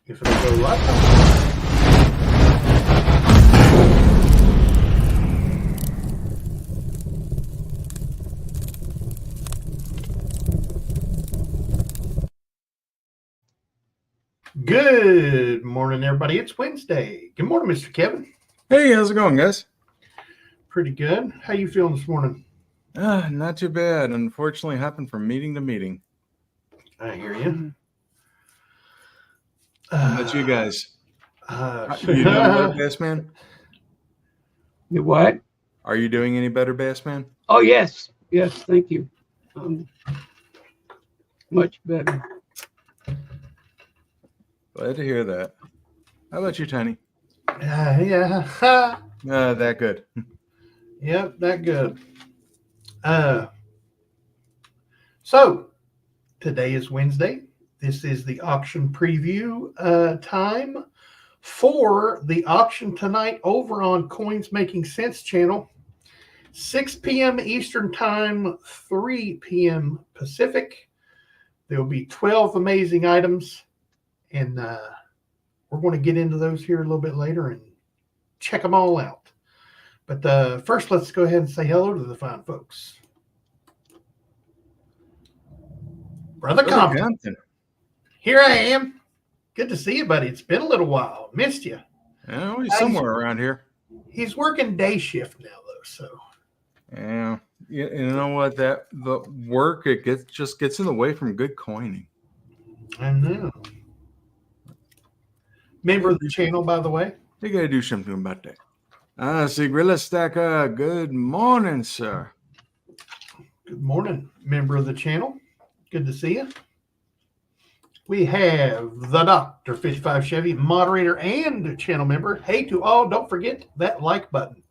If it'll go right. Good morning, everybody. It's Wednesday. Good morning, Mr. Kevin. Hey, how's it going, guys? Pretty good. How you feeling this morning? Not too bad. Unfortunately, hopping from meeting to meeting. I hear you. How about you guys? You doing better, Bass Man? The what? Are you doing any better, Bass Man? Oh, yes. Yes, thank you. Much better. Glad to hear that. How about you, Tiny? Yeah. That good. Yep, that good. So, today is Wednesday. This is the auction preview time for the auction tonight over on Coins Making Sense channel. 6 p.m. Eastern Time, 3 p.m. Pacific. There will be 12 amazing items, and we're going to get into those here a little bit later and check them all out. But first, let's go ahead and say hello to the fine folks. Brother Compton. Here I am. Good to see you, buddy. It's been a little while. Missed you. Oh, he's somewhere around here. He's working day shift now, though. So. Yeah. You know what? The work just gets in the way from good coining. I know. Member of the channel, by the way. You gotta do something about that. Cgriller Stacker. Good morning, sir. Good morning, member of the channel. Good to see you. We have the Dr. 55 Chevy, moderator and channel member. Hey to all, don't forget that like button.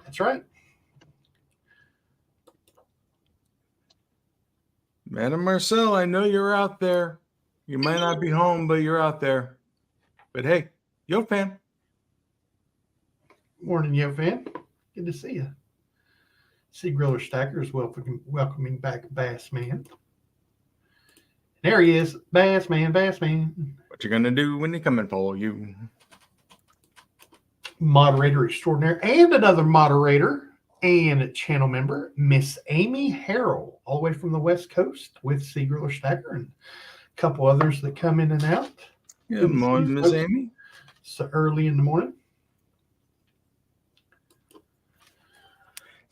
That's right. Madam Marcel, I know you're out there. You might not be home, but you're out there. But hey, yo fan. Morning, yo fan. Good to see you. Cgriller Stacker is welcoming back Bass Man. There he is, Bass Man, Bass Man. What you gonna do when they come and follow you? Moderator extraordinaire and another moderator and channel member, Miss Amy Harrell, all the way from the West Coast with Cgriller Stacker and a couple others that come in and out. Good morning, Miss Amy. So early in the morning.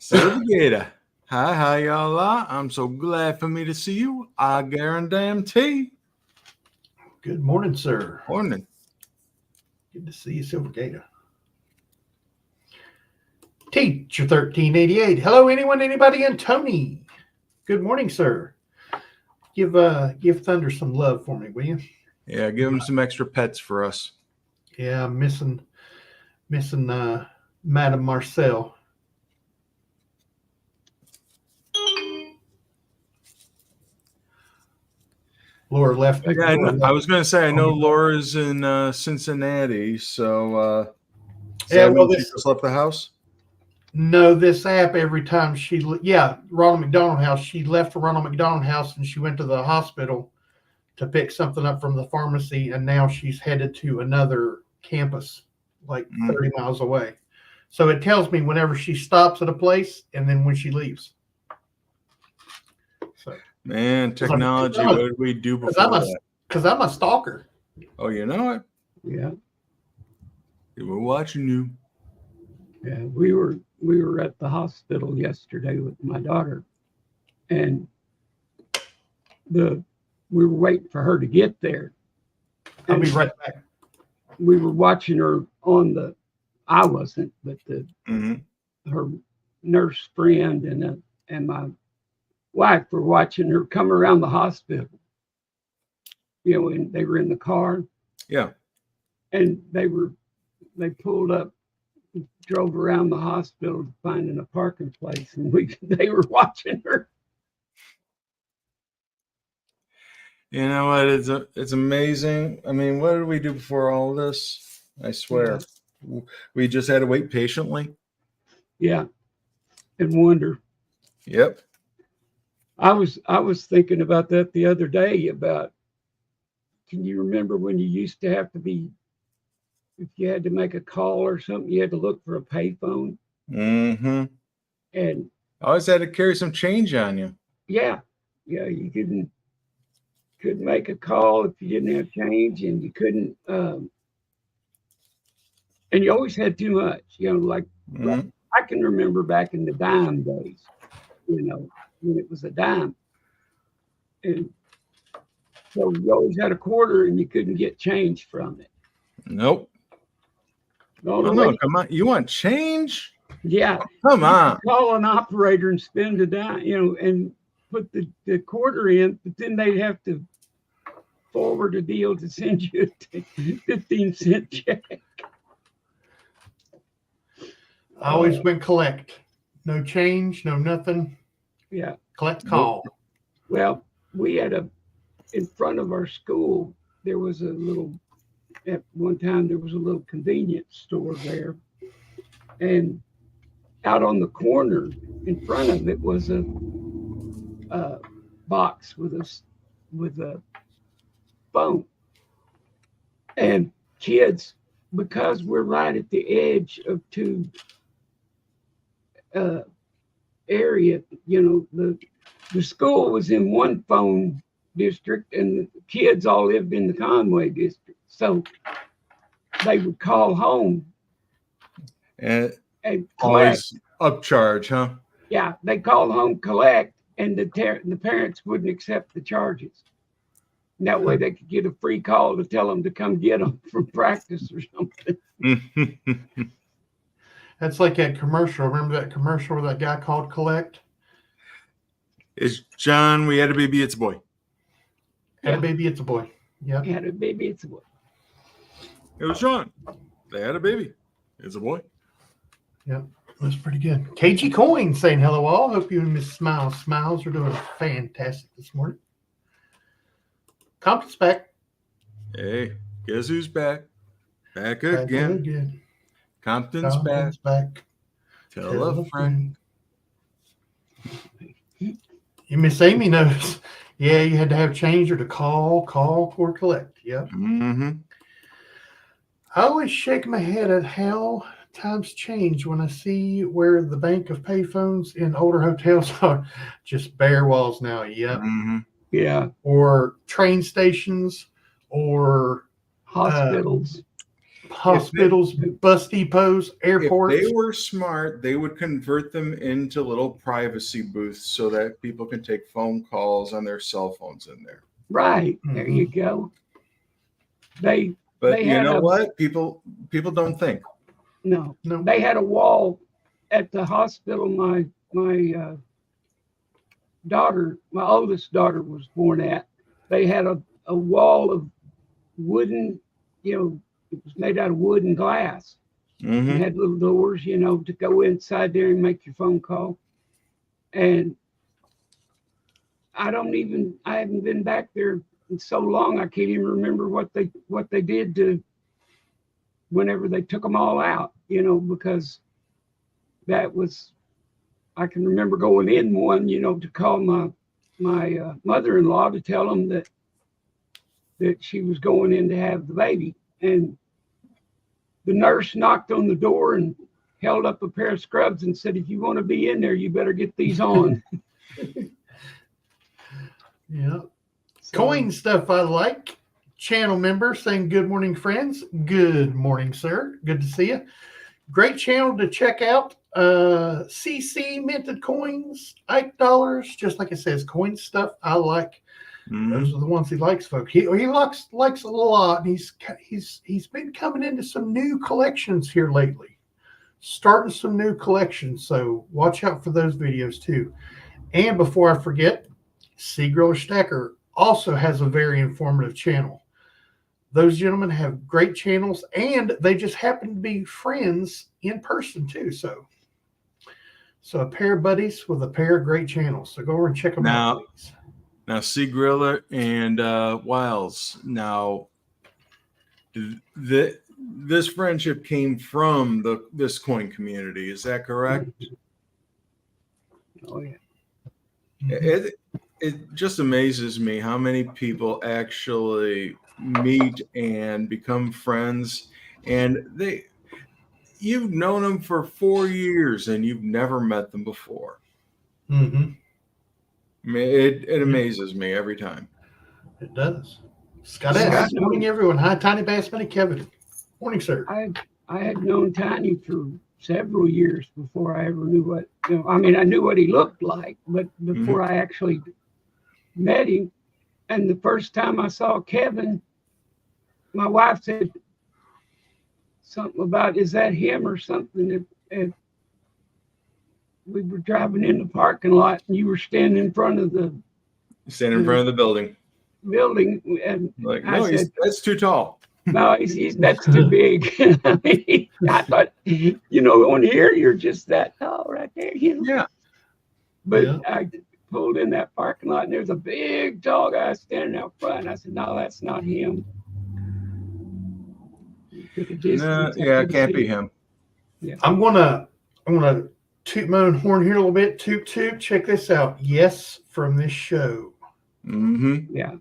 Silvergator. Hi, y'all are. I'm so glad for me to see you. I guarantee. Good morning, sir. Morning. Good to see you, Silvergator. Teacher 1388. Hello, anyone, anybody, and Tony. Good morning, sir. Give Thunder some love for me, will you? Yeah, give him some extra pets for us. Yeah, I'm missing Madam Marcel. Laura left. Yeah, I was going to say, I know Laura's in Cincinnati, so she just left the house? No, this app, every time Ronald McDonald House, she left the Ronald McDonald House and she went to the hospital to pick something up from the pharmacy, and now she's headed to another campus, like 30 miles away. So it tells me whenever she stops at a place and then when she leaves. So. Man, technology, what did we do before that? Because I'm a stalker. Oh, you know it? Yeah. We're watching you. Yeah, we were at the hospital yesterday with my daughter, and we were waiting for her to get there. I'll be right back. We were watching her I wasn't, but her nurse friend and my wife were watching her come around the hospital. You know, and they were in the car. Yeah. And they pulled up, drove around the hospital finding a parking place, and they were watching her. You know what? It's amazing. I mean, what did we do before all this? I swear. Yeah. We just had to wait patiently. Yeah. And wonder. Yep. I was thinking about that the other day, about can you remember when you used to have to be, if you had to make a call or something, you had to look for a payphone? Mm-hmm. And I always had to carry some change on you. yeah, you couldn't make a call if you didn't have change, and you couldn't, and you always had too much. Like Mm-hmm. I can remember back in the dime days, when it was a dime, and so you always had a quarter, and you couldn't get change from it. Nope. No, No, come on. You want change? yeah. Oh, come on. Call an operator and spend a dime, and put the quarter in, but then they'd have to forward a deal to send you a 15-cent check. I always went collect. No change, no nothing. Yeah. Collect call. Well, we had in front of our school, there was at one time there was a little convenience store there. And out on the corner in front of it was a box with a phone. And kids, because we're right at the edge of two area, the school was in one phone district and the kids all lived in the Conway district. So they would call home And and collect. always upcharge, huh? Yeah, they called home, collect, and the parents wouldn't accept the charges. And that way they could get a free call to tell them to come get them from practice or something. That's like that commercial. Remember that commercial where that guy called collect? It's John, we had a baby, it's a boy. Had a baby, it's a boy. Yep. Had a baby, it's a boy. It was John. They had a baby. It's a boy. Yep. That's pretty good. KG Coin saying hello all. Hope you and Miss Smiles. Smiles are doing fantastic this morning. Compton's back. Hey, guess who's back? Back again. Compton's back. Tell a friend. You Miss Amy knows. Yeah, you had to have change or to call or collect. Yep. Mm-hmm. I always shake my head at how times change when I see where the bank of payphones in older hotels are just bare walls now. Yep. Mm-hmm. Yeah. Or train stations or hospitals, bus depots, airports. If they were smart, they would convert them into little privacy booths so that people can take phone calls on their cell phones in there. Right. Mm-hmm. There you go. But you know what? People don't think. No. They had a wall at the hospital my daughter, my oldest daughter was born at. They had a wall of wooden, it was made out of wood and glass. Mm-hmm. It had little doors, to go inside there and make your phone call. And I haven't been back there in so long, I can't even remember what they did to whenever they took them all out, because that was, I can remember going in one, to call my mother-in-law to tell them that she was going in to have the baby. And the nurse knocked on the door and held up a pair of scrubs and said, if you want to be in there, you better get these on. Yeah. So, coin stuff I like. Channel member saying, good morning, friends. Good morning, sir. Good to see you. Great channel to check out. CC minted coins, Ike dollars, just like it says, coin stuff I like. Mm-hmm. Those are the ones he likes, folks. He likes a lot. And he's been coming into some new collections here lately. Starting some new collections. So watch out for those videos too. And before I forget, Cgriller Stacker also has a very informative channel. Those gentlemen have great channels, and they just happen to be friends in person too. So a pair of buddies with a pair of great channels. So go over and check them out, please. Now, Cgriller and Wiles. Now, this friendship came from this coin community. Is that correct? Oh yeah. It just amazes me how many people actually meet and become friends, and you've known them for 4 years and you've never met them before. Mm-hmm. I mean, it amazes me every time. It does. Scott S. Morning, everyone. Hi, Tiny Bass Buddy Kevin. Morning, sir. I had known Tiny for several years before I ever knew what, I mean, I knew what he looked like, but before I actually met him. And the first time I saw Kevin, my wife said something about, is that him or something? And we were driving in the parking lot and you were standing in front of the building. And Like, I no, said, that's too tall. No, that's too big. I mean, I thought, on here, you're just that tall right there. Yeah. But I pulled in that parking lot and there's a big tall guy standing out front. I said, no, that's not him. No, it can't be him. Yeah. I'm gonna toot my own horn here a little bit. Toot toot. Check this out. Yes, from this show. Mm-hmm. Yeah.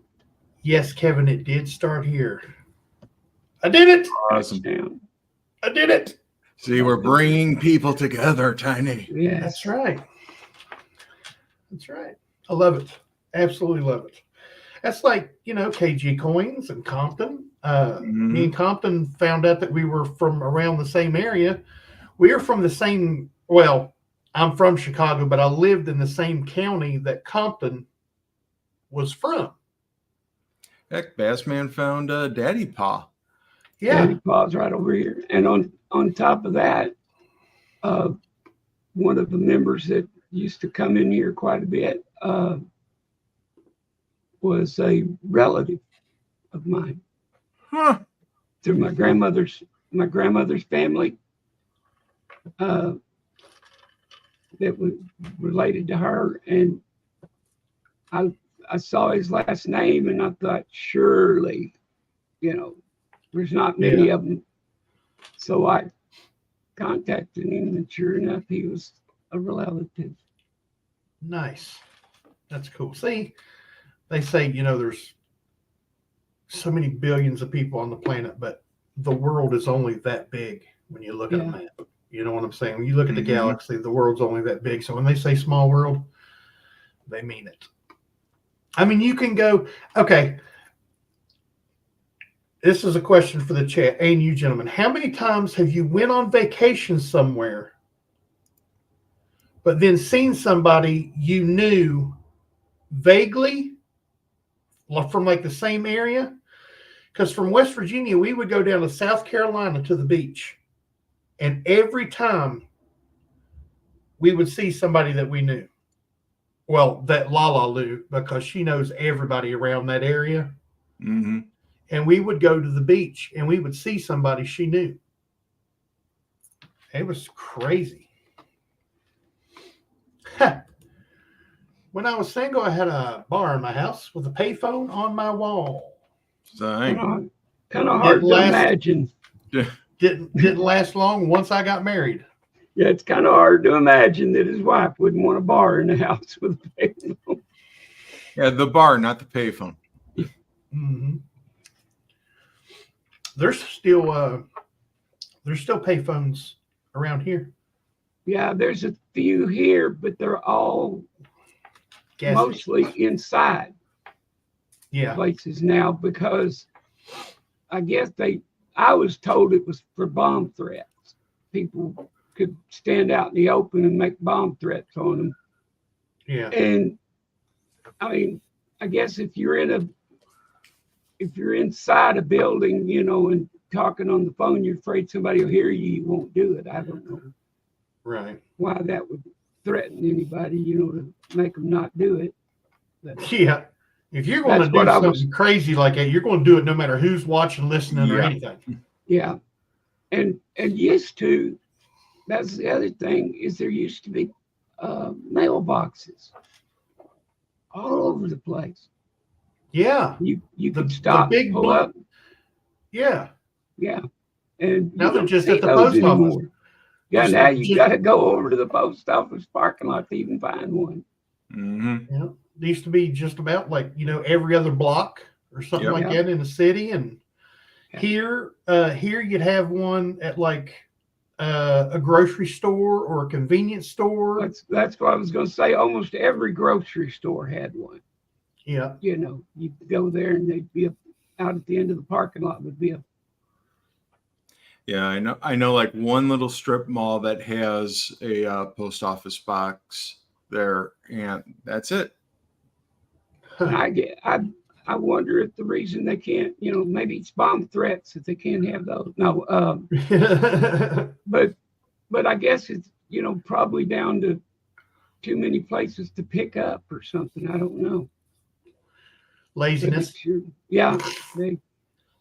Yes, Kevin, it did start here. I did it. Awesome. I did it. See, we're bringing people together, Tiny. Yeah. That's right. That's right. I love it. Absolutely love it. That's like, KG Coins and Compton. Me and Compton found out that we were from around the same area. We are from the same, well, I'm from Chicago, but I lived in the same county that Compton was from. Heck, Bassman found Daddy Pa. Yeah. Daddy Pa's right over here. And on top of that, one of the members that used to come in here quite a bit was a relative of mine. Huh. Through my grandmother's family that was related to her. And I saw his last name and I thought, surely, there's not many of them. So I contacted him and sure enough, he was a relative. Nice. That's cool. See, they say, there's so many billions of people on the planet, but the world is only that big when you look at a map. You know what I'm saying? When you look at the galaxy, the world's only that big. So when they say small world, they mean it. I mean, you can go, okay. This is a question for the chat and you gentlemen. How many times have you went on vacation somewhere, but then seen somebody you knew vaguely from like the same area? Because from West Virginia, we would go down to South Carolina to the beach. And every time we would see somebody that we knew. Well, that Lala knew because she knows everybody around that area. Mm-hmm. And we would go to the beach and we would see somebody she knew. It was crazy. When I was single, I had a bar in my house with a payphone on my wall. Kind of hard to imagine. Didn't last long once I got married. Yeah, it's kind of hard to imagine that his wife wouldn't want a bar in the house with a payphone. Yeah, the bar, not the payphone. Mm-hmm. There's still payphones around here. Yeah, there's a few here, but they're all mostly inside places now because I guess I was told it was for bomb threats. People could stand out in the open and make bomb threats on them. Yeah. And I mean, I guess if you're inside a building, and talking on the phone, you're afraid somebody will hear you, you won't do it. I don't know. Right. Why that would threaten anybody, to make them not do it. But, yeah. If you're going to do something crazy like that, you're going to do it no matter who's watching, listening, or anything. Yeah. And used to, that's the other thing, is there used to be mailboxes all over the place. Yeah. You could stop, big pull up. Yeah. Yeah. And now they're just at the post office. Yeah, now you got to go over to the post office parking lot to even find one. Mm-hmm. Yeah. It used to be just about like, every other block or something Yep. like that in the city. And here you'd have one at like a grocery store or a convenience store. That's what I was going to say. Almost every grocery store had one. Yeah. You know, you'd go there and they'd be out at the end of the parking lot would be a. Yeah, I know like one little strip mall that has a post office box there, and that's it. And I wonder if the reason they can't, you know, maybe it's bomb threats if they can't have those. No, but I guess it's, you know, probably down to too many places to pick up or something. I don't know. Laziness. Yeah,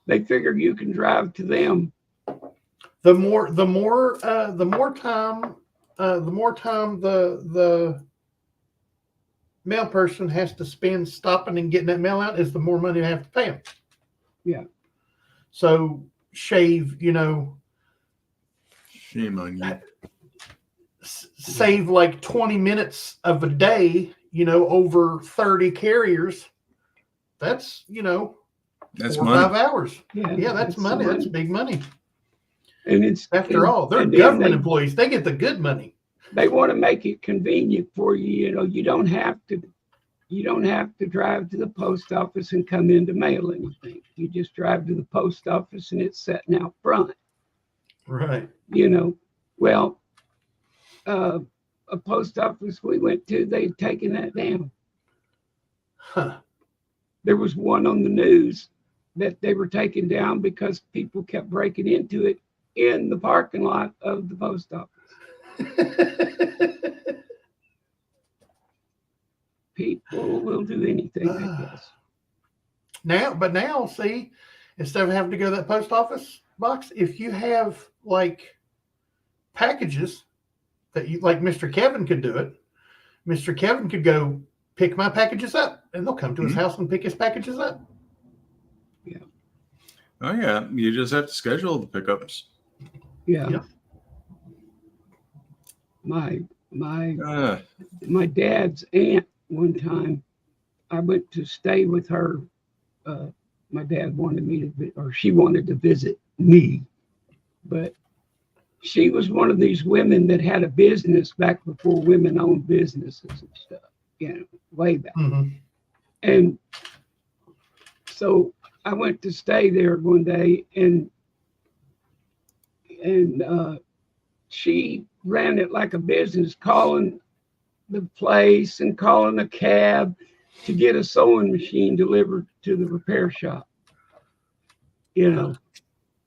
they figure you can drive to them. The more time the mail person has to spend stopping and getting that mail out is the more money they have to pay them. Yeah. So shave, you know, Shame on you. save like 20 minutes of a day, you know, over 30 carriers. That's, you know, That's 4 or money. 5 hours. Yeah, Yeah, that's money. That's big money. And it's After all, they're government employees. They get the good money. They want to make it convenient for you. You know, you don't have to drive to the post office and come in to mail anything. You just drive to the post office and it's sitting out front. Right. You know, well, a post office we went to, they'd taken that down. Huh. There was one on the news that they were taking down because people kept breaking into it in the parking lot of the post office. People will do anything, I guess. Now, see, instead of having to go to that post office box, if you have like packages that you like, Mr. Kevin could do it. Mr. Kevin could go pick my packages up, and they'll come to his house and pick his packages up. Yeah. Oh yeah, you just have to schedule the pickups. Yeah. My dad's aunt, one time I went to stay with her. My dad wanted me to, or she wanted to visit me, but she was one of these women that had a business back before women owned businesses and stuff, you know, way back. Mm-hmm. And so I went to stay there one day, and she ran it like a business, calling the place and calling a cab to get a sewing machine delivered to the repair shop, you know.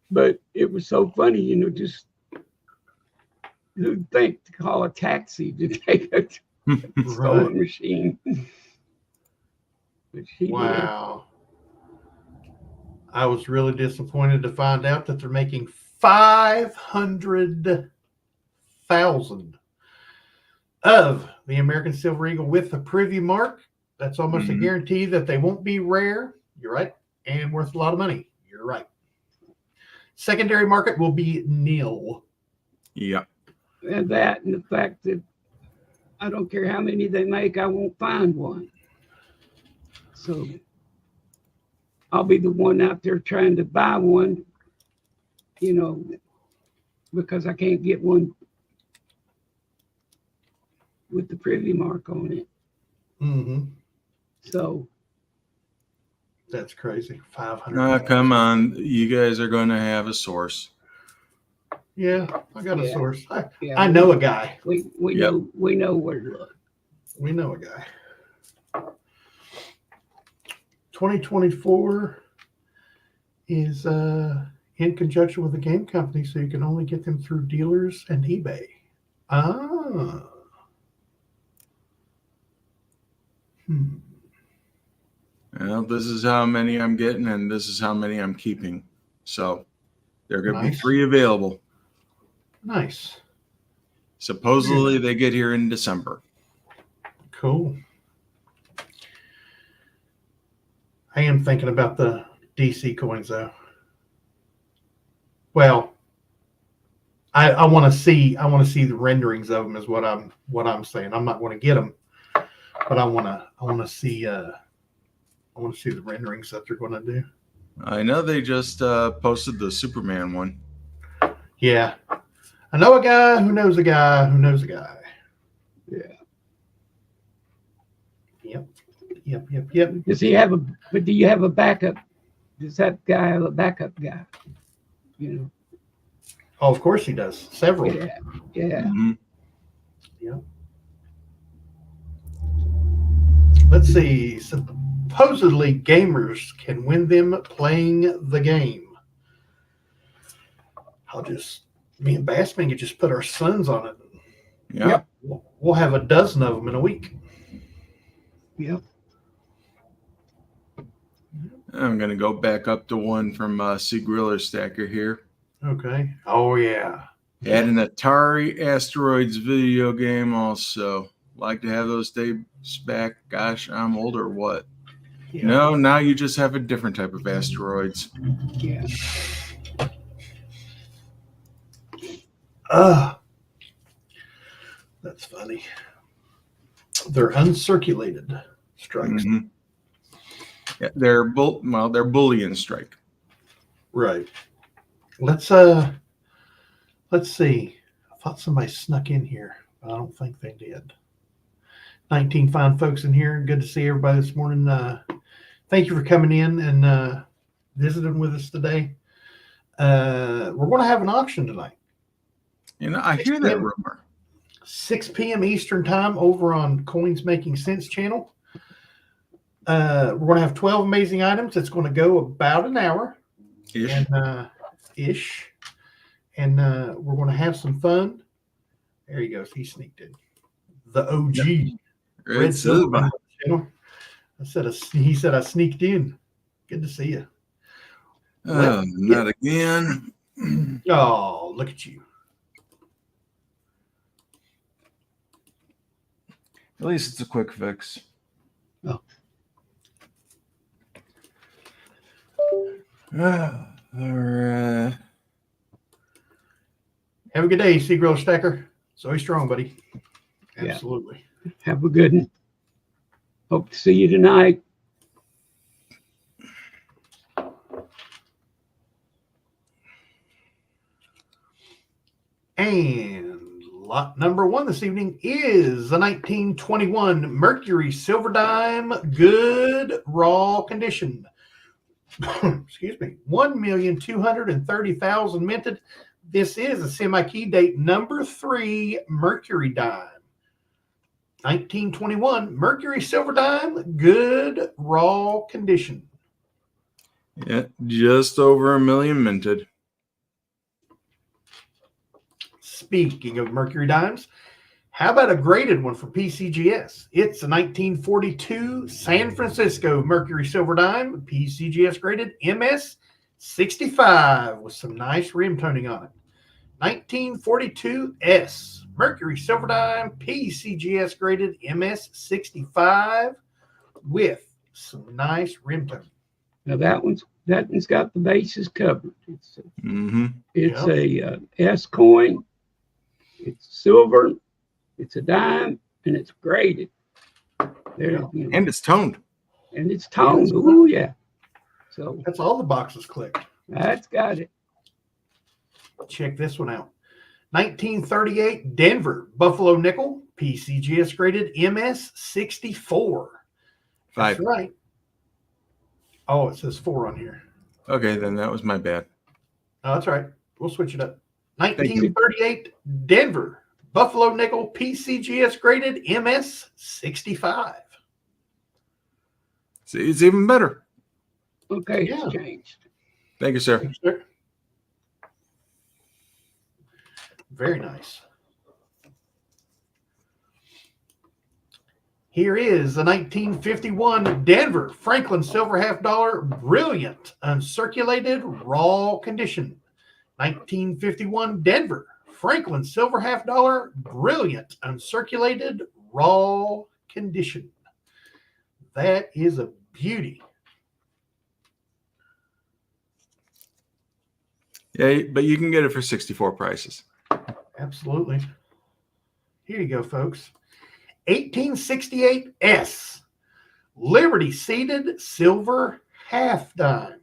But it was so funny, you know, just who'd think to call a taxi to take a sewing machine. But she wow. I was really disappointed to find out that they're making 500,000 of the American Silver Eagle with the privy mark. That's almost a guarantee that they won't be rare. You're right. And worth a lot of money. You're right. Secondary market will be nil. Yeah. And that, and the fact that I don't care how many they make, I won't find one. So I'll be the one out there trying to buy one, you know, because I can't get one with the privy mark on it. Mm-hmm. So that's crazy. 500. Come on, you guys are going to have a source. Yeah, I got a source. I know a guy. We know where to look. We know a guy. 2024 is in conjunction with the game company, so you can only get them through dealers and eBay. Ah. Well, this is how many I'm getting, and this is how many I'm keeping. So they're going to be 3 available. Nice. Supposedly they get here in December. Cool. I am thinking about the DC coins though. Well, I want to see the renderings of them is what I'm saying. I'm not going to get them, but I want to see I want to see the renderings that they're going to do. I know they just posted the Superman one. Yeah. I know a guy who knows a guy who knows a guy. Yeah. Yep. Does he have but do you have a backup? Does that guy have a backup guy? You know? Oh, of course he does. Several. Yeah. Yeah. Mm-hmm. Yep. Let's see. Supposedly, gamers can win them playing the game. Me and Bassman could just put our sons on it. Yeah. Yep. We'll have a dozen of them in a week. Yep. I'm going to go back up to one from Cgriller Stacker here. Okay. Oh, yeah. Had an Atari Asteroids video game also. Like to have those days back. Gosh, I'm old or what? Yeah. No, now you just have a different type of asteroids. Yeah. That's funny. They're uncirculated strikes. Mm-hmm. Yeah, they're Boolean strike. Right. Let's see. I thought somebody snuck in here, but I don't think they did. 19 fine folks in here. Good to see everybody this morning. Thank you for coming in and visiting with us today. We're going to have an auction tonight. You know, I hear that rumor. 6 p.m. Eastern time over on Coins Making Sense channel. We're going to have 12 amazing items. It's going to go about an hour. Ish. And we're going to have some fun. There he goes. He sneaked in. The OG. Yep. Red Silver. He said I sneaked in. Good to see you. Not again. Oh, look at you. At least it's a quick fix. Oh. All right. Have a good day, Cgriller Stacker. Zoey strong, buddy. Yeah. Absolutely. Have a good one. Hope to see you tonight. And lot number one this evening is the 1921 Mercury Silver Dime, good raw condition. Excuse me, 1,230,000 minted. This is a semi-key date number 3 Mercury dime. 1921 Mercury Silver Dime, good raw condition. Yeah, just over 1 million minted. Speaking of Mercury dimes, how about a graded one for PCGS? It's a 1942 San Francisco Mercury Silver Dime, PCGS graded MS 65 with some nice rim toning on it. 1942 S Mercury Silver Dime, PCGS graded MS 65 with some nice rim toning. Now that one's got the bases covered. It's Yep. a S coin. It's silver. It's a dime, and it's graded. There, Yeah. you know, And it's toned. and it's toned. Yeah. Oh yeah. So That's all the boxes clicked. that's got it. Check this one out. 1938 Denver Buffalo Nickel, PCGS graded MS 64. 5. That's right. Oh, it says 4 on here. Okay, then that was my bad. Oh, that's right. We'll switch it up. 1938 Denver Buffalo Nickel, PCGS graded MS 65. See, it's even better. Okay, Yeah. it's changed. Thank you, sir. Thanks, sir. Very nice. Here is the 1951 Denver Franklin Silver Half Dollar, brilliant, uncirculated, raw condition. 1951 Denver Franklin Silver Half Dollar, brilliant, uncirculated, raw condition. That is a beauty. Yeah, but you can get it for 64 prices. Absolutely. Here you go, folks. 1868 S Liberty seeded silver half dime.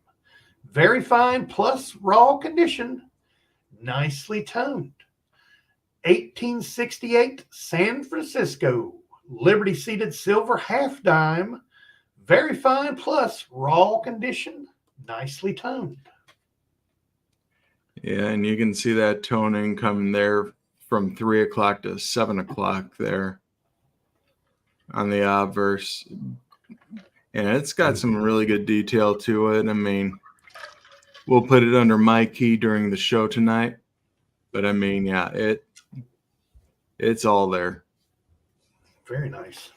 Very fine plus raw condition. Nicely toned. 1868 San Francisco. Liberty seeded silver half dime. Very fine plus raw condition. Nicely toned. Yeah, and you can see that toning coming there from 3 o'clock to 7 o'clock there on the obverse. And it's got some really good detail to it. I mean, we'll put it under my key during the show tonight. But I mean, yeah, it's all there. Very nice.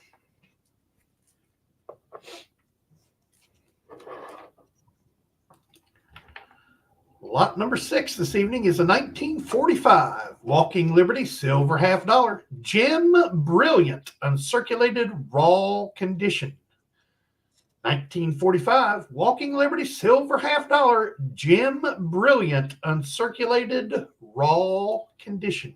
Lot number 6 this evening is a 1945 Walking Liberty silver half dollar. Gem Brilliant uncirculated raw condition. 1945 Walking Liberty silver half dollar. Gem Brilliant uncirculated raw condition.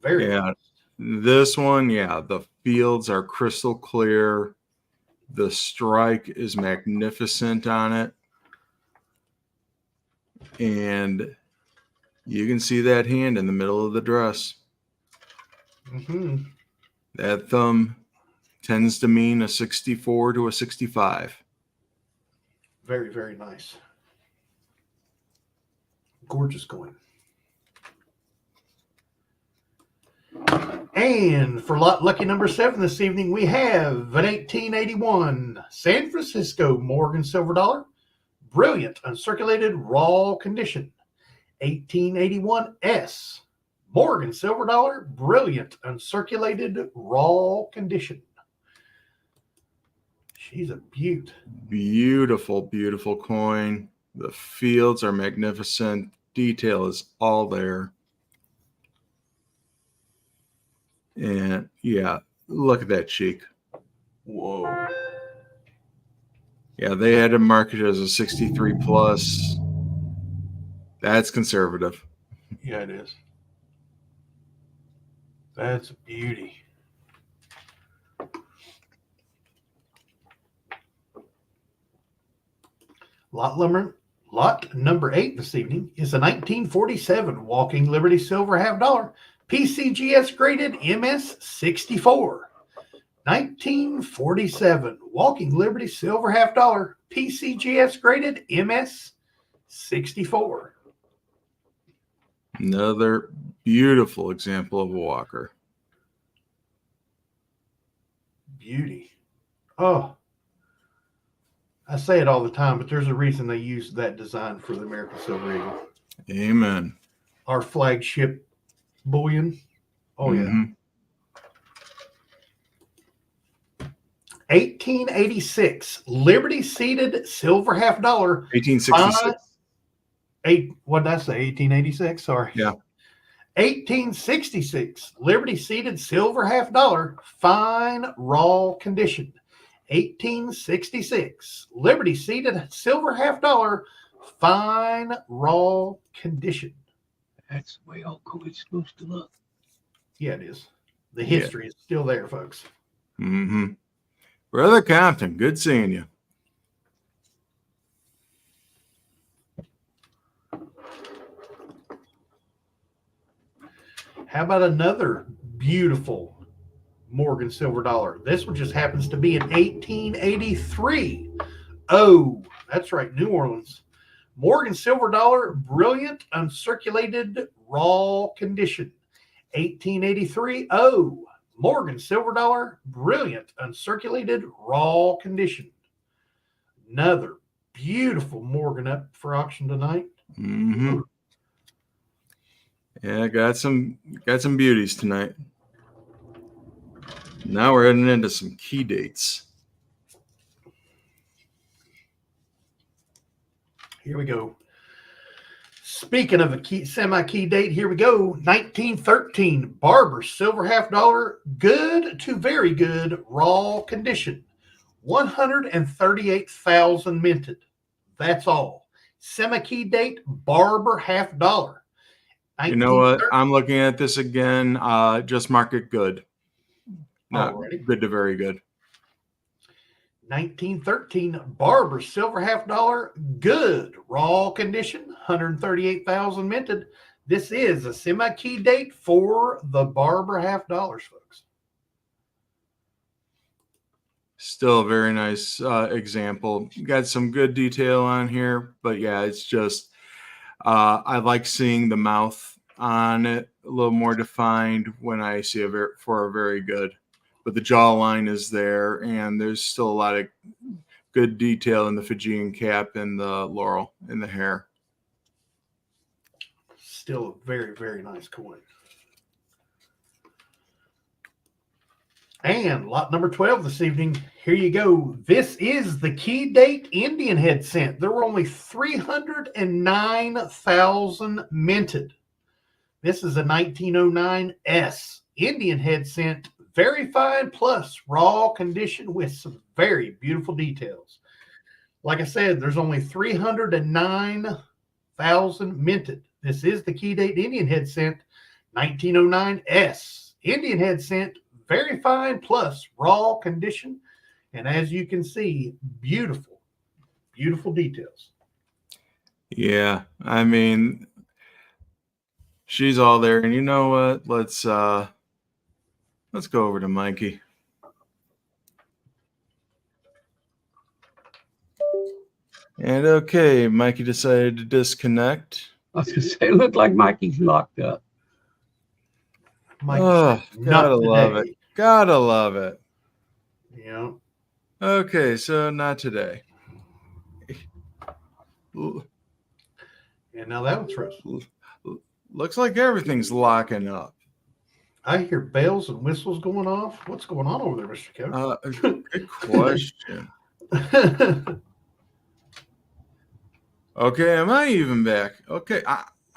Very nice. This one, yeah, the fields are crystal clear. The strike is magnificent on it. And you can see that hand in the middle of the dress. Mm-hmm. That thumb tends to mean a 64 to a 65. Very, very nice. Gorgeous coin. And for lot lucky number 7 this evening, we have an 1881 San Francisco Morgan silver dollar. Brilliant uncirculated raw condition. 1881 S Morgan silver dollar. Brilliant uncirculated raw condition. She's a beaut. Beautiful, beautiful coin. The fields are magnificent. Detail is all there. And yeah, look at that cheek. Whoa. Yeah, they had to mark it as a 63 plus. That's conservative. Yeah, it is. That's a beauty. Lot number 8 this evening is a 1947 Walking Liberty silver half dollar. PCGS graded MS 64. 1947 Walking Liberty silver half dollar. PCGS graded MS 64. Another beautiful example of a walker. Beauty. Oh, I say it all the time, but there's a reason they used that design for the American Silver Eagle. Amen. Our flagship bullion. Oh, yeah. 1886 Liberty seeded silver half dollar. 1866. What did I say? 1886? Sorry. Yeah. 1866 Liberty seeded silver half dollar. Fine raw condition. 1866 Liberty seeded silver half dollar. Fine raw condition. That's the way all coin's supposed to look. Yeah, it is. The history is still there, folks. Mm-hmm. Brother Compton, good seeing you. How about another beautiful Morgan silver dollar? This one just happens to be in 1883. Oh, that's right, New Orleans. Morgan silver dollar, brilliant uncirculated raw condition. 1883. Oh, Morgan silver dollar, brilliant uncirculated raw condition. Another beautiful Morgan up for auction tonight. Mm-hmm. Yeah, got some beauties tonight. Now we're heading into some key dates. Here we go. Speaking of a semi-key date, here we go. 1913 Barber silver half dollar, good to very good raw condition. 138,000 minted. That's all. Semi-key date Barber half dollar. You know what? I'm looking at this again. Just mark it good. Not good to very good. 1913 Barber Silver Half Dollar, good, raw condition, 138,000 minted. This is a semi-key date for the Barber Half Dollars, folks. Still a very nice example. Got some good detail on here, but yeah, it's just I like seeing the mouth on it a little more defined when I see a very good. But the jawline is there, and there's still a lot of good detail in the Fijian cap and the laurel in the hair. Still a very, very nice coin. And lot number 12 this evening. Here you go. This is the key date Indian head cent. There were only 309,000 minted. This is a 1909 S Indian head cent, very fine plus raw condition with some very beautiful details. Like I said, there's only 309,000 minted. This is the key date Indian head cent, 1909 S Indian head cent, very fine plus raw condition. And as you can see, beautiful, beautiful details. Yeah, I mean, she's all there. And you know what? Let's go over to Mikey. And okay, Mikey decided to disconnect. I was going to say, it looked like Mikey's locked up. Oh, gotta love it. Gotta love it. Yeah. Okay, so not today. And now that one's frozen. Looks like everything's locking up. I hear bells and whistles going off. What's going on over there, Mr. Kevin? Good question. Okay, am I even back? Okay,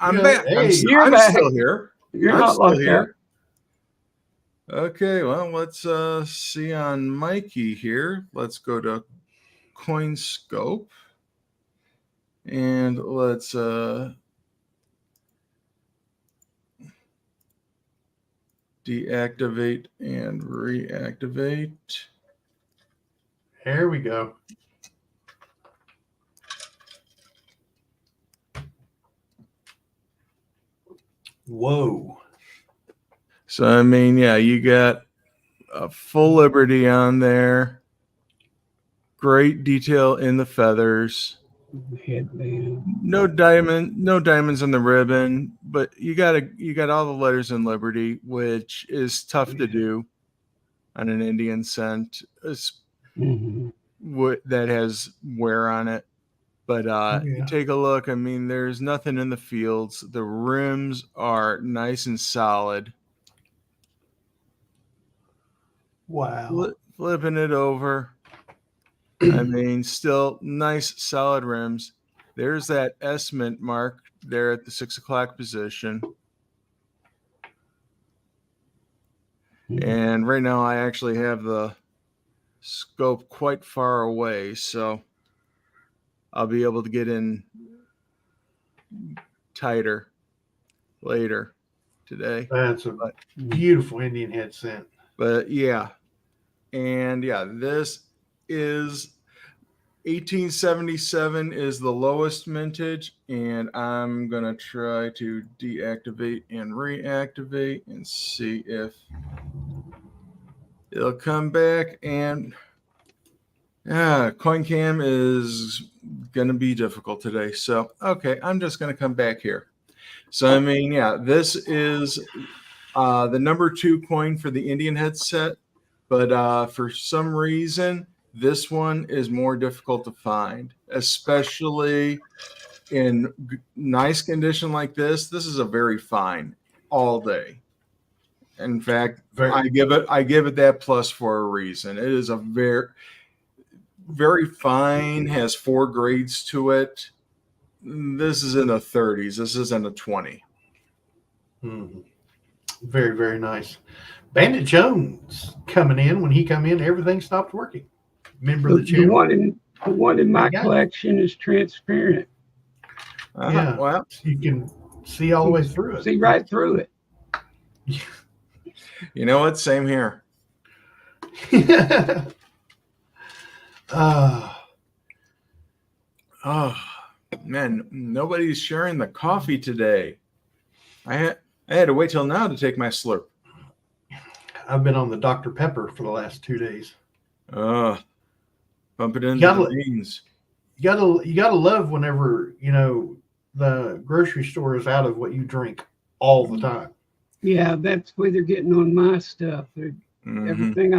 I'm back. Hey, I'm back. still here. You're I'm not still locked here. up. Okay, well, let's see on Mikey here. Let's go to Coin Scope. And let's deactivate and reactivate. There we go. Whoa. So, I mean, yeah, you got a full Liberty on there. Great detail in the feathers. Headband. No diamonds on the ribbon, but you got all the letters in Liberty, which is tough to do on an Indian cent that has wear on it. But you take a look. I mean, there's nothing in the fields. The rims are nice and solid. Wow. Flipping it over. I mean, still nice, solid rims. There's that S mint mark there at the 6 o'clock position. And right now I actually have the scope quite far away, so I'll be able to get in tighter later today. That's a beautiful Indian head cent. But yeah. And yeah, this is 1877 is the lowest mintage, and I'm going to try to deactivate and reactivate and see if it'll come back. And CoinCam is going to be difficult today. So, okay, I'm just going to come back here. So, I mean, yeah, this is the number 2 coin for the Indian head set, but for some reason, this one is more difficult to find, especially in nice condition like this. This is a very fine all day. In fact, I give it that plus for a reason. It is a very, very fine, has 4 grades to it. This is in the 30s. This isn't a 20. Very, very nice. Bandit Jones coming in. When he come in, everything stopped working. Member of the channel. The one in my collection is transparent. Yeah, well, you can see all the way through it. See right through it. You know what? Same here. Oh man, nobody's sharing the coffee today. I had to wait till now to take my slurp. I've been on the Dr. Pepper for the last 2 days. Bump it into the beans. You gotta love whenever the grocery store is out of what you drink all the time. Yeah, that's where they're getting on my stuff. Everything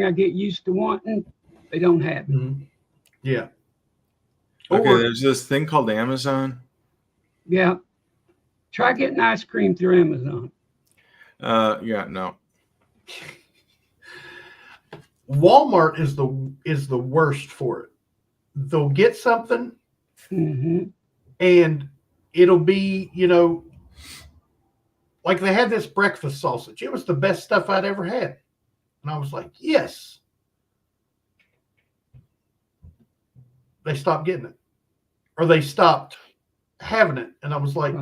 I get used to wanting, they don't have it. Mm-hmm. Yeah. Okay, there's this thing called Amazon. Yeah. Try getting ice cream through Amazon. Yeah, no. Walmart is the worst for it. They'll get something, and it'll be, like they had this breakfast sausage. It was the best stuff I'd ever had. And I was like, yes. They stopped getting it. Or they stopped having it. And I was like,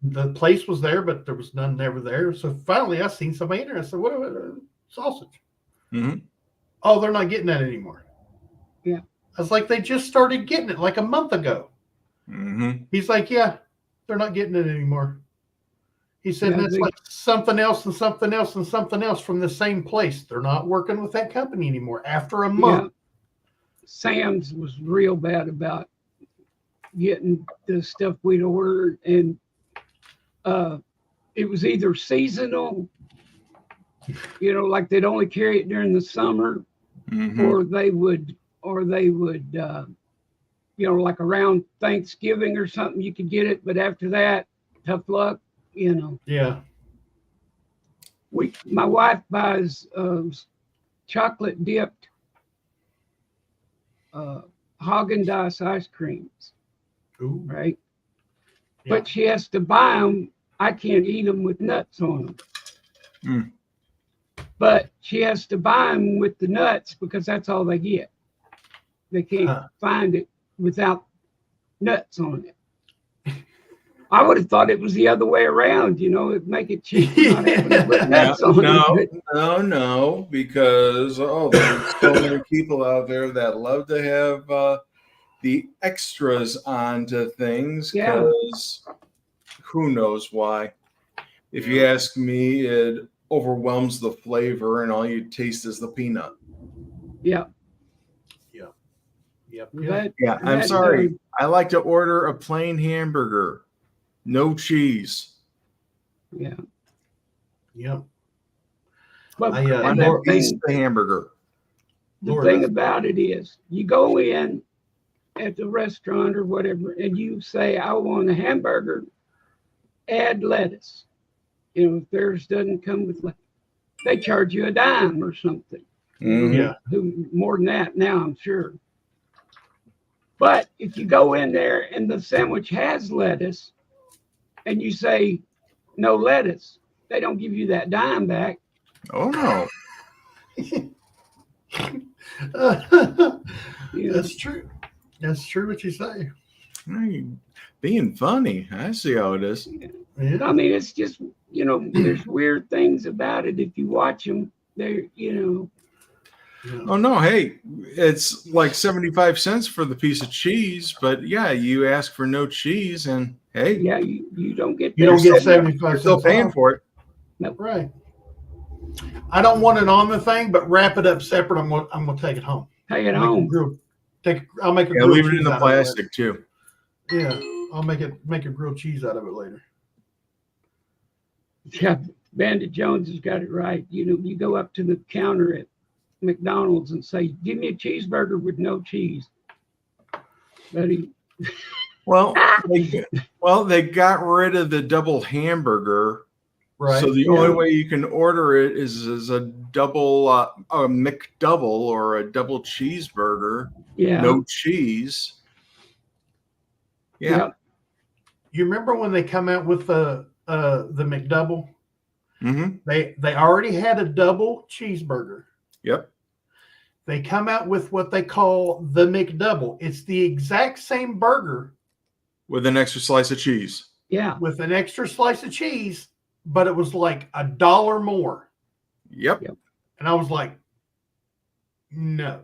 the place was there, but there was none ever there. So finally I seen somebody in there. I said, what sausage? Mm-hmm. Oh, they're not getting that anymore. Yeah. I was like, they just started getting it like a month ago. Mm-hmm. He's like, yeah, they're not getting it anymore. He said, that's like something else and something else and something else from the same place. They're not working with that company anymore after a month. Yeah. Sam's was real bad about getting the stuff we'd ordered, and it was either seasonal, like they'd only carry it during the summer, or they would like around Thanksgiving or something you could get it, but after that, tough luck. Yeah. My wife buys chocolate dipped Haagen-Dazs ice creams. Ooh. Right? Yeah. But she has to buy them. I can't eat them with nuts on them. But she has to buy them with the nuts because that's all they get. They can't find it without nuts on it. I would have thought it was the other way around, it'd make it cheap not having to put nuts on it. No, because there's so many people out there that love to have the extras onto things because who knows why. If you ask me, it overwhelms the flavor and all you taste is the peanut. Yeah. I'm sorry. I like to order a plain hamburger. No cheese. Yeah. Yep. But I want the hamburger. The thing about it is, you go in at the restaurant or whatever, and you say, I want a hamburger, add lettuce. If theirs doesn't come with lettuce, they charge you a dime or something. Yeah. More than that now, I'm sure. But if you go in there and the sandwich has lettuce, and you say no lettuce, they don't give you that dime back. Oh no. That's true. That's true what you say. Being funny. I see how it is. Yeah. I mean, it's just, there's weird things about it. If you watch them, they're, Oh no, hey, it's like 75 cents for the piece of cheese, but you ask for no cheese and hey. Yeah, you don't get 75 cents. Still paying for it. Nope. Right. I don't want it on the thing, but wrap it up separate. I'm gonna take it home. Take it home. I'll make a grilled leave it in the plastic too. Yeah, I'll make a grilled cheese out of it later. Yeah, Bandit Jones has got it right. You go up to the counter at McDonald's and say, give me a cheeseburger with no cheese. Buddy. Well, they got rid of the double hamburger. Right. So the only way you can order it is as a double, a McDouble or a double cheeseburger. Yeah. No cheese. Yeah. Yep. You remember when they come out with the McDouble? Mm-hmm. They already had a double cheeseburger. Yep. They come out with what they call the McDouble. It's the exact same burger with an extra slice of cheese. Yeah. With an extra slice of cheese, but it was like $1 more. Yep. And I was like, no.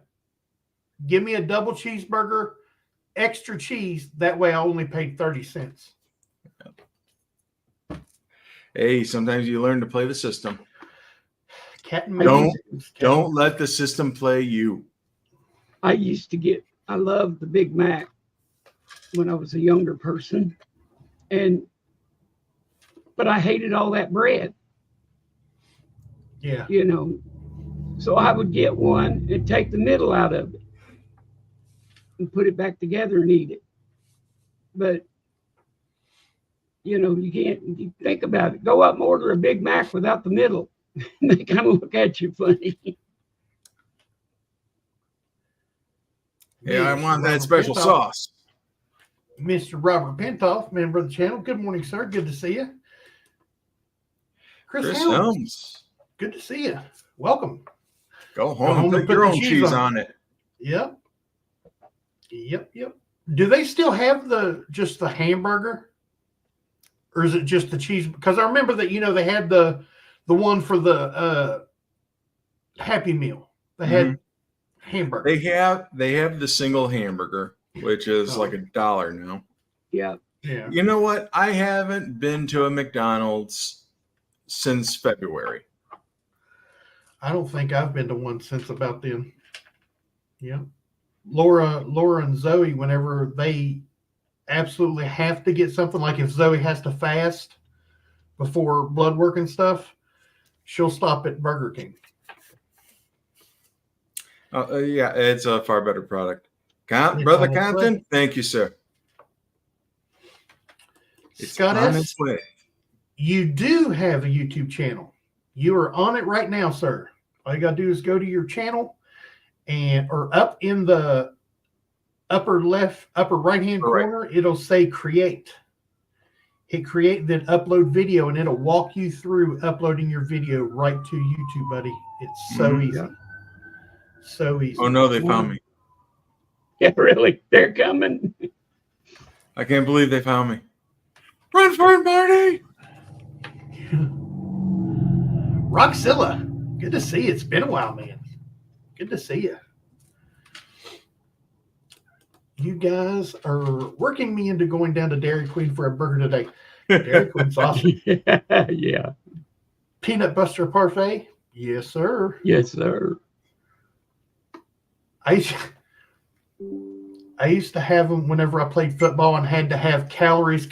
Give me a double cheeseburger, extra cheese. That way I only paid 30 cents. Hey, sometimes you learn to play the system. Cat and Don't mouse. don't let the system play you. I loved the Big Mac when I was a younger person. But I hated all that bread. Yeah. You know, so I would get one and take the middle out of it and put it back together and eat it. But, you know, you think about it. Go up and order a Big Mac without the middle. They kind of look at you funny. Yeah, I want that special sauce. Mr. Robert Pintoff, member of the channel. Good morning, sir. Good to see you. Chris Helms. Good to see you. Welcome. Go home and put your own cheese on it. Yep. Do they still have just the hamburger? Or is it just the cheese? Because I remember that, you know, they had the one for the Happy Meal. They had hamburger. They have the single hamburger, which is like $1 now. Yeah. You know what? I haven't been to a McDonald's since February. I don't think I've been to one since about then. Yeah. Laura and Zoey, whenever they absolutely have to get something, like if Zoey has to fast before blood work and stuff, she'll stop at Burger King. Yeah, it's a far better product. Brother Compton, thank you, sir. Scott S., you do have a YouTube channel. You are on it right now, sir. All you got to do is go to your channel or up in the upper right-hand corner, it'll say create. Hit create, then upload video, and it'll walk you through uploading your video right to YouTube, buddy. It's so easy. Yeah. So easy. Oh, no, they found me. Yeah, really? They're coming. I can't believe they found me. Run for it, Marty! Roxilla, good to see you. It's been a while, man. Good to see you. You guys are working me into going down to Dairy Queen for a burger today. Dairy Queen's awesome. Yeah. Peanut Buster Parfait? Yes, sir. Yes, sir. I used to have them whenever I played football and had to have calories.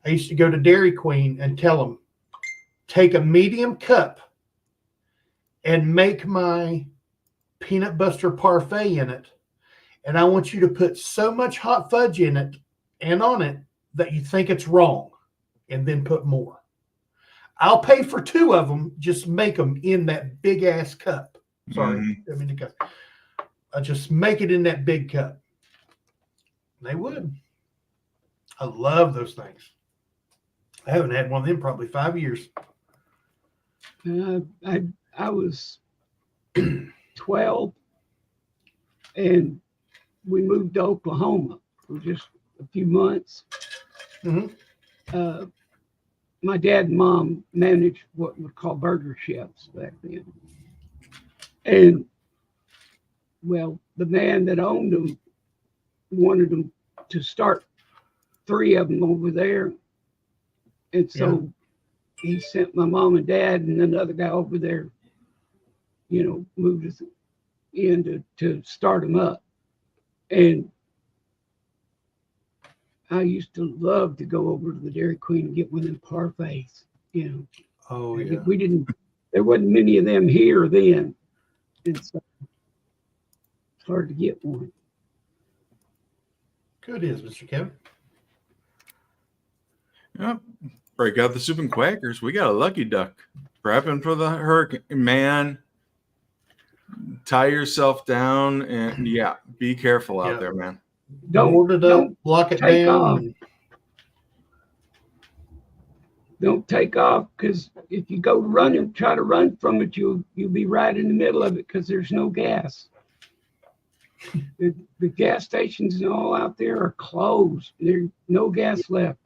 I used to go to Dairy Queen and tell them, take a medium cup and make my Peanut Buster Parfait in it. And I want you to put so much hot fudge in it and on it that you think it's wrong, and then put more. I'll pay for 2 of them. Just make them in that big ass cup. Sorry, I mean the cup. I just make it in that big cup. They would. I love those things. I haven't had one of them probably 5 years. I was 12, and we moved to Oklahoma for just a few months. My dad and mom managed what we call burger chefs back then. And, well, the man that owned them wanted them to start 3 of them over there. And so he sent my mom and dad and another guy over there, you know, moved us in to start them up. And I used to love to go over to the Dairy Queen and get one of them parfaits, you know. Oh, yeah. There wasn't many of them here then. And so it's hard to get one. Good is, Mr. Kevin. Yep. Break out the soup and quackers. We got a lucky duck. Prepping for the hurricane. Man, tie yourself down and be careful out there, man. Don't block it down. Don't take off, because if you go run and try to run from it, you'll be right in the middle of it because there's no gas. The gas stations and all out there are closed. There's no gas left.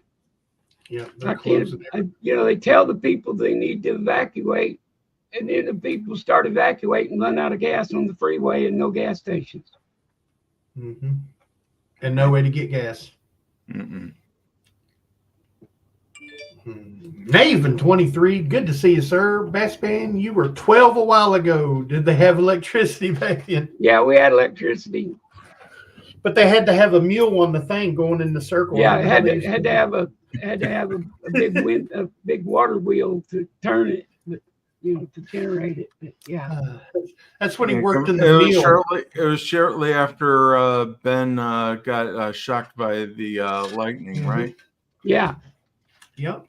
Yeah, they tell the people they need to evacuate, and then the people start evacuating, run out of gas on the freeway, and no gas stations. Mm-hmm. And no way to get gas. Mm-mm. Naven 23, good to see you, sir. Bassman, you were 12 a while ago. Did they have electricity back then? Yeah, we had electricity. But they had to have a mule on the thing going in the circle. Yeah, it had to have a big water wheel to turn it, but, to generate it. But yeah, that's when he Yeah, worked in the it field. it was shortly after Ben got shocked by the lightning, Mhm. right? yeah. Yep.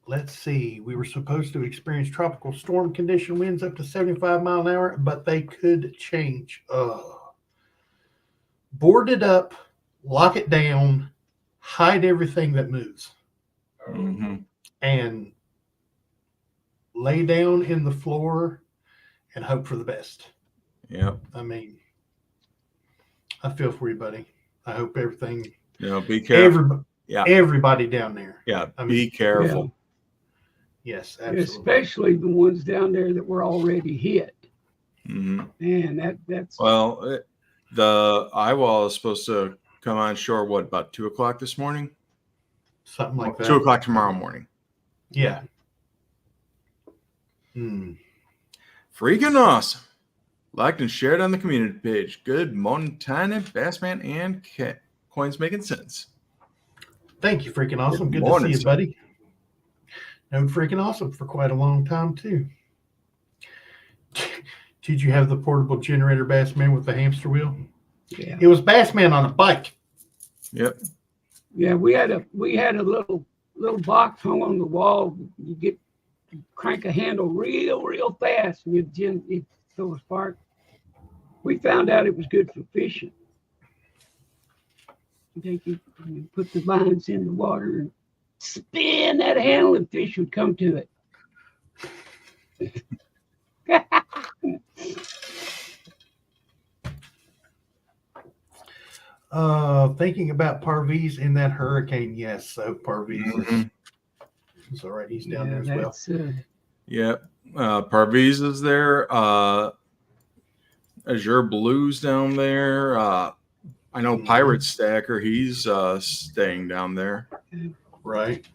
Let's see. We were supposed to experience tropical storm condition winds up to 75 mile an hour, but they could change. Board it up, lock it down, hide everything that moves, Mm-hmm. and lay down in the floor and hope for the best. Yep. I mean, I feel for you, buddy. I hope everything. Be careful. Everybody down there. Yeah. I Be mean, careful. Yeah. Yes, absolutely. Especially the ones down there that were already hit. Mm-hmm. Man, that's well. The eye wall is supposed to come on shore. What, about 2 o'clock this morning? Something like that. 2 o'clock tomorrow morning. Yeah. Freaking awesome. Liked and shared on the community page. Good morning, Tiny, Bassman, and Coins Making Sense. Thank you, freaking awesome. Good morning, to see you, sir. buddy. No, freaking awesome for quite a long time, too. Did you have the portable generator Bassman with the hamster wheel? Yeah. It was Bassman on a bike. Yep. Yeah, we had a little box hung on the wall. You crank a handle real fast, and you'd throw a spark. We found out it was good for fishing. You put the lines in the water and spin that handle, and fish would come to it. Thinking about Parviz in that hurricane. Yes, so Parviz is all right. He's down there as well. Yep. Parviz is there. Azure Blues down there. I know Pirate Stacker. He's staying down there. Right.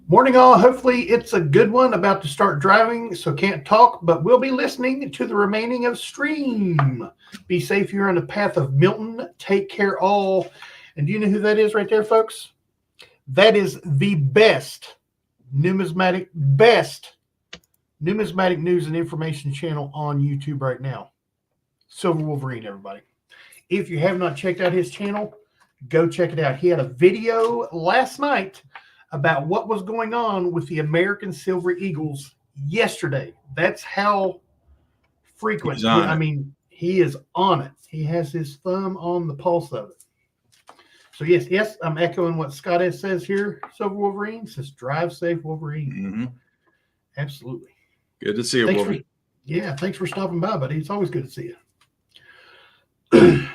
Morning, all. Hopefully it's a good one. About to start driving, so can't talk, but we'll be listening to the remaining of stream. Be safe. You're on the path of Milton. Take care, all. And do you know who that is right there, folks? That is the best numismatic news and information channel on YouTube right now. Silver Wolverine, everybody. If you have not checked out his channel, go check it out. He had a video last night about what was going on with the American Silver Eagles yesterday. That's how frequent. He is on it. He has his thumb on the pulse of it. So yes, I'm echoing what Scott S says here. Silver Wolverine says, "Drive safe, Wolverine." Mm-hmm. Absolutely. Good to see you, Wolverine. Thanks for stopping by, buddy. It's always good to see you.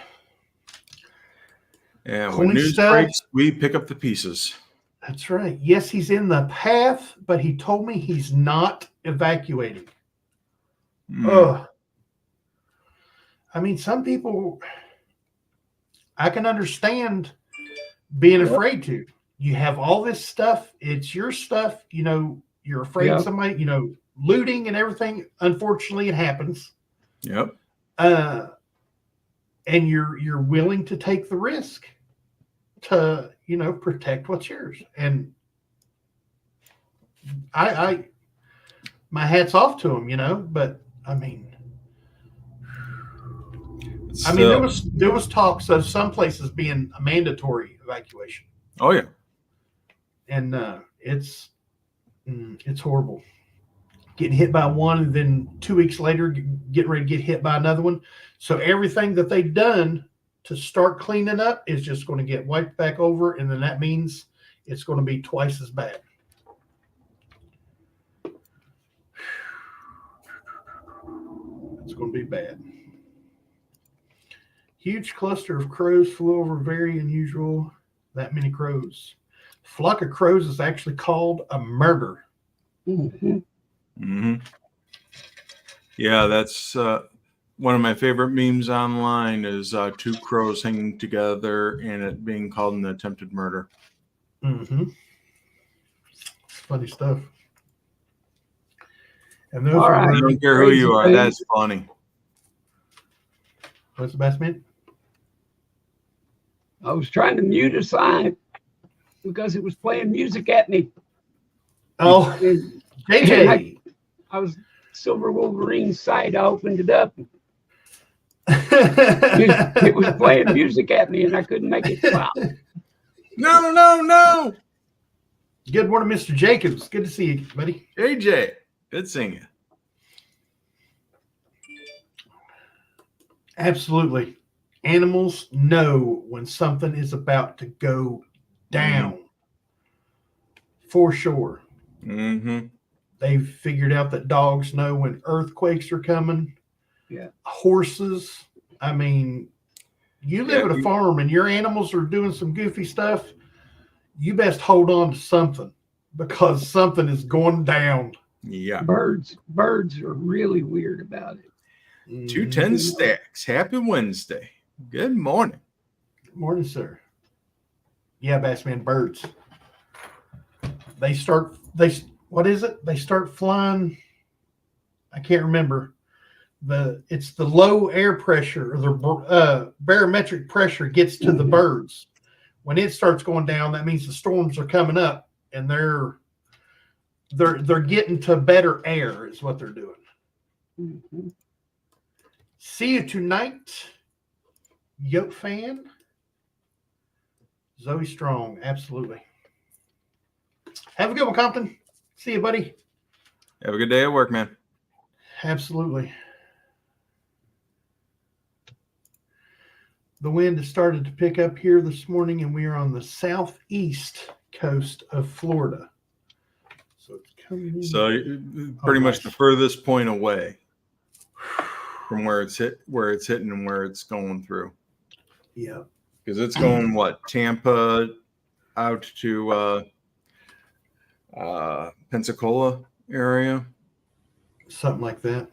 And when news breaks, we pick up the pieces. That's right. Yes, he's in the path, but he told me he's not evacuating. I mean, some people, I can understand being afraid to. You have all this stuff. It's your stuff. You're afraid somebody, looting and everything. Unfortunately, it happens. Yep. And you're willing to take the risk to, protect what's yours. And I my hat's off to him, but I mean, there was talks of some places being a mandatory evacuation. Oh yeah. And it's horrible. Getting hit by one, and then 2 weeks later, getting ready to get hit by another one. So everything that they've done to start cleaning up is just going to get wiped back over, and then that means it's going to be twice as bad. It's going to be bad. Huge cluster of crows flew over, very unusual. That many crows. Flock of crows is actually called a murder. Yeah, that's one of my favorite memes online is two crows hanging together and it being called an attempted murder. It's funny stuff. And those All right. I don't care who you are. That's funny. What's the best man? I was trying to mute a sign because it was playing music at me. Oh, JJ. I was Silver Wolverine's site. I opened it up. It was playing music at me, and I couldn't make it stop. No. Good morning, Mr. Jacobs. Good to see you, buddy. AJ, good seeing you. Absolutely. Animals know when something is about to go down. For sure. They've figured out that dogs know when earthquakes are coming. Yeah. Horses. I mean, you live at a farm and your animals are doing some goofy stuff. You best hold on to something because something is going down. Yeah. Birds are really weird about it. 210 Stacks. Happy Wednesday. Good morning. Good morning, sir. Yeah, Bassman, birds. They start flying. I can't remember. It's the low air pressure or the barometric pressure gets to the birds. When it starts going down, that means the storms are coming up and they're getting to better air is what they're doing. See you tonight, Yoke fan. Zoey Strong, absolutely. Have a good one, Compton. See you, buddy. Have a good day at work, man. Absolutely. The wind has started to pick up here this morning, and we are on the southeast coast of Florida. So it's coming in. So pretty much the furthest point away from where it's hitting and where it's going through. Yeah. Because it's going Tampa out to Pensacola area. Something like that.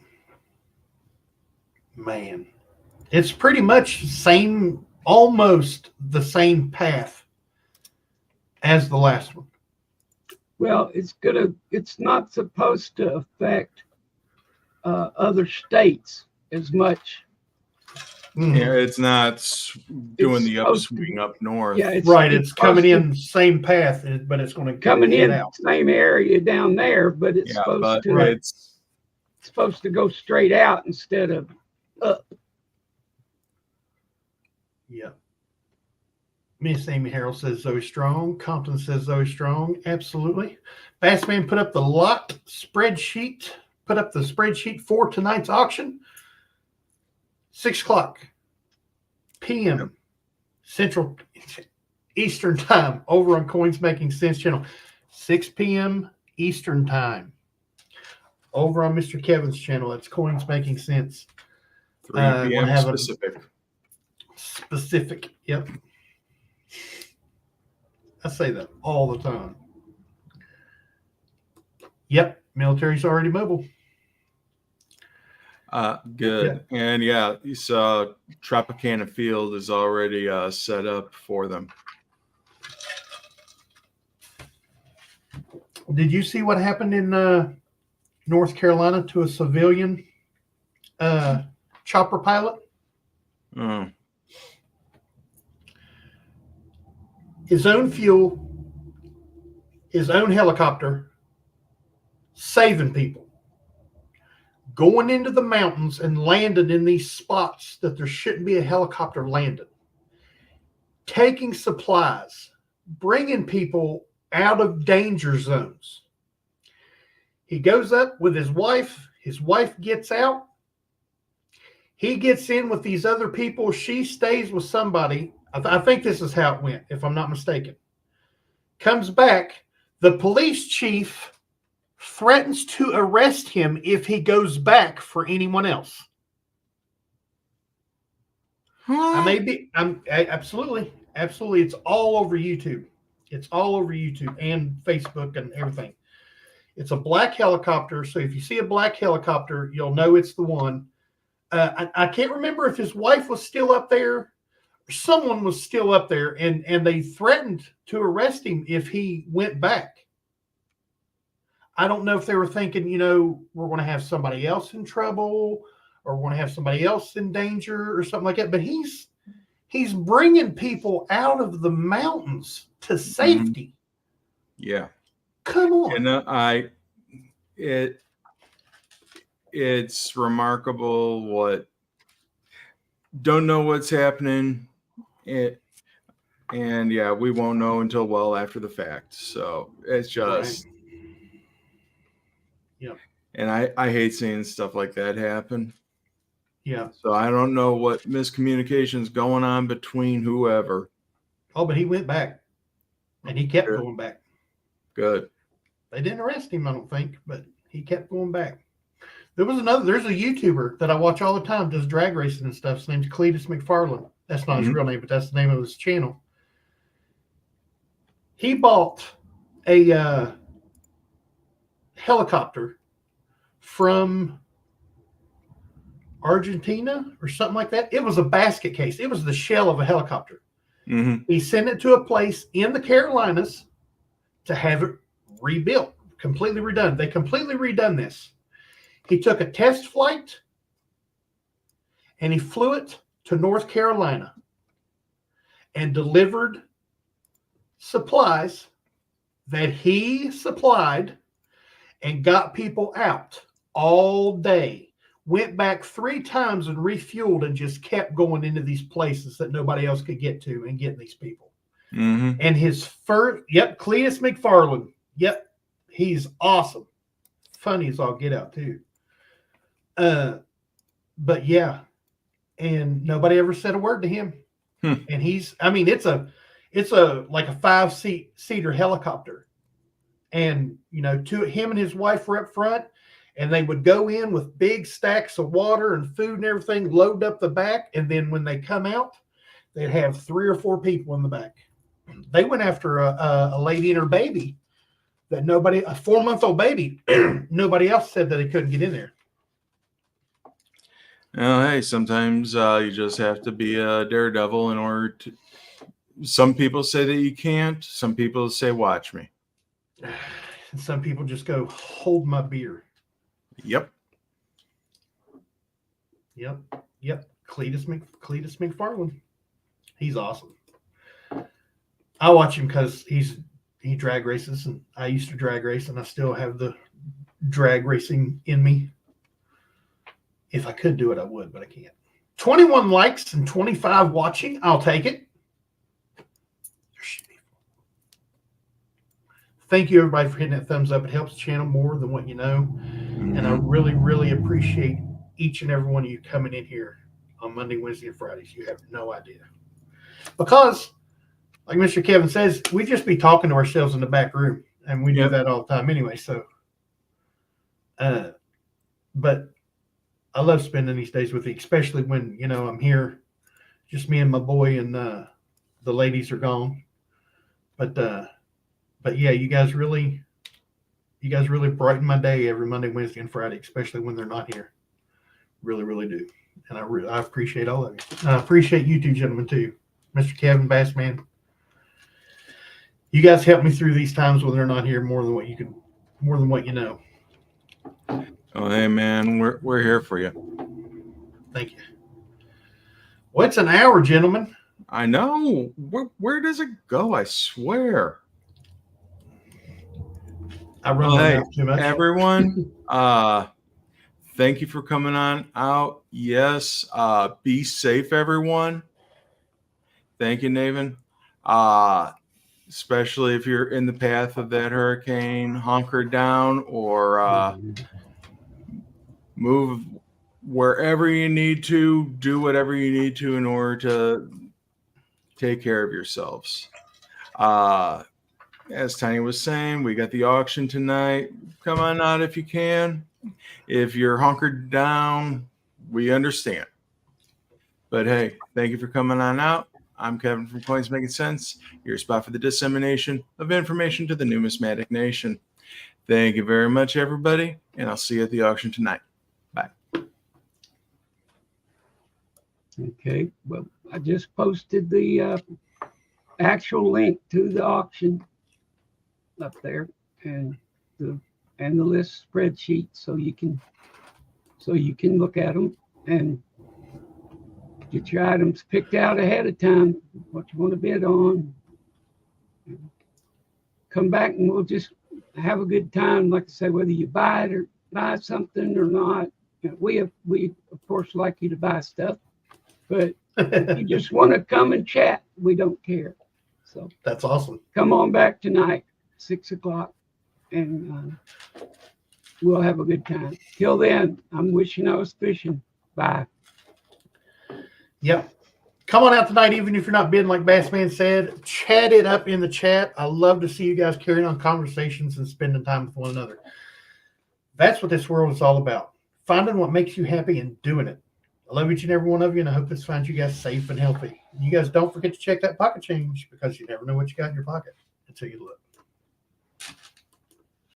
Man. It's pretty much almost the same path as the last one. Well, it's not supposed to affect other states as much. Yeah, it's not doing the upswing up north. Yeah, it's coming in the same path, but it's going to coming in out. Same area down there, but it's supposed to go straight out instead of up. Yeah. Miss Amy Harrell says Zoey Strong. Compton says Zoey Strong. Absolutely. Bassman put up the locked spreadsheet. Put up the spreadsheet for tonight's auction. 6:00 p.m. Central Eastern Time over on Coins Making Sense channel. 6 p.m. Eastern Time over on Mr. Kevin's channel. That's Coins Making Sense. 3 p.m. Specific. Yep. I say that all the time. Yep. Military's already mobile. Good. Yeah. And you saw Tropicana Field is already set up for them. Did you see what happened in North Carolina to a civilian chopper pilot? Oh. His own fuel, his own helicopter, saving people. Going into the mountains and landed in these spots that there shouldn't be a helicopter landed. Taking supplies, bringing people out of danger zones. He goes up with his wife. His wife gets out. He gets in with these other people. She stays with somebody. I think this is how it went, if I'm not mistaken. Comes back. The police chief threatens to arrest him if he goes back for anyone else. Absolutely. It's all over YouTube. It's all over YouTube and Facebook and everything. It's a black helicopter. So if you see a black helicopter, you'll know it's the one. I can't remember if his wife was still up there or someone was still up there, and they threatened to arrest him if he went back. I don't know if they were thinking, we're going to have somebody else in trouble or we're going to have somebody else in danger or something like that. But he's bringing people out of the mountains to safety. Yeah. Come on. And it's remarkable don't know what's happening. And yeah, we won't know until well after the fact. So it's just, right. Yeah. And I hate seeing stuff like that happen. Yeah. So I don't know what miscommunication's going on between whoever. Oh, but he went back and he kept going back. Good. They didn't arrest him, I don't think, but he kept going back. There's a YouTuber that I watch all the time, does drag racing and stuff. His name's Cletus McFarland. That's not his real name, but that's the name of his channel. He bought a helicopter from Argentina or something like that. It was a basket case. It was the shell of a helicopter. He sent it to a place in the Carolinas to have it rebuilt, completely redone. They completely redone this. He took a test flight and he flew it to North Carolina and delivered supplies that he supplied and got people out all day. Went back 3 times and refueled and just kept going into these places that nobody else could get to and getting these people. And his first, Cletus McFarland. Yep, he's awesome. Funny as all get out too. But yeah, and nobody ever said a word to him. And it's a like a 5-seater helicopter. And him and his wife were up front, and they would go in with big stacks of water and food and everything, load up the back, and then when they come out, they'd have 3 or 4 people in the back. They went after a lady and her baby that a 4-month-old baby, nobody else said that they couldn't get in there. Well, hey, sometimes you just have to be a daredevil in order to. Some people say that you can't. Some people say, "Watch me." And some people just go, "Hold my beer." Yep. Cletus McFarland. He's awesome. I watch him because he drag races, and I used to drag race, and I still have the drag racing in me. If I could do it, I would, but I can't. 21 likes and 25 watching. I'll take it. Thank you, everybody, for hitting that thumbs up. It helps the channel more than what you know. And I really, really appreciate each and every one of you coming in here on Monday, Wednesday, and Fridays. You have no idea. Because, like Mr. Kevin says, we just be talking to ourselves in the back room. And we do that all the time anyway. So, but I love spending these days with you, especially when, I'm here, just me and my boy, and the ladies are gone. But yeah, you guys really brighten my day every Monday, Wednesday, and Friday, especially when they're not here. Really, really do. And I appreciate all of you. And I appreciate you two gentlemen too. Mr. Kevin, Bassman. You guys help me through these times when they're not here more than what you know. Oh, hey man, we're here for you. Thank you. Well, it's an hour, gentlemen. I know. Where does it go? I swear. I run too much. Everyone, thank you for coming on out. Yes, be safe, everyone. Thank you, Nathan. Especially if you're in the path of that hurricane, hunker down or move wherever you need to, do whatever you need to in order to take care of yourselves. As Tiny was saying, we got the auction tonight. Come on out if you can. If you're hunkered down, we understand. But hey, thank you for coming on out. I'm Kevin from Coins Making Sense, your spot for the dissemination of information to the numismatic nation. Thank you very much, everybody, and I'll see you at the auction tonight. Bye. Okay, well, I just posted the actual link to the auction up there, and the list spreadsheet, so you can look at them and get your items picked out ahead of time, what you want to bid on. Come back and we'll just have a good time. Like I say, whether you buy it or buy something or not, we of course like you to buy stuff, but if you just want to come and chat, we don't care. So That's awesome. come on back tonight, 6 o'clock, and we'll have a good time. Till then, I'm wishing I was fishing. Bye. Yep. Come on out tonight, even if you're not bidding, like Bassman said. Chat it up in the chat. I love to see you guys carrying on conversations and spending time with one another. That's what this world is all about. Finding what makes you happy and doing it. I love each and every one of you, and I hope this finds you guys safe and healthy. You guys don't forget to check that pocket change, because you never know what you got in your pocket until you look.